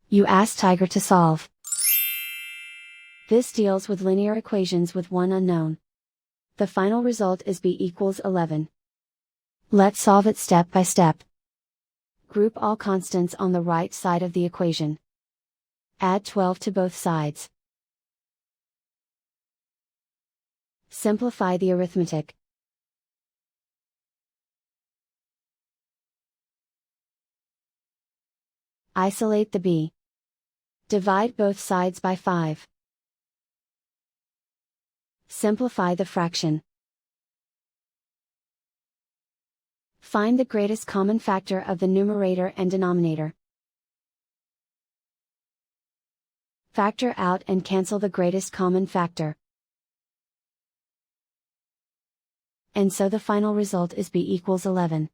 You ask Tiger to solve. This deals with linear equations with one unknown. The final result is b equals 11. Let's solve it step by step. Group all constants on the right side of the equation. Add 12 to both sides. Simplify the arithmetic. Isolate the b. Divide both sides by 5. Simplify the fraction. Find the greatest common factor of the numerator and denominator. Factor out and cancel the greatest common factor. And so the final result is b equals 11.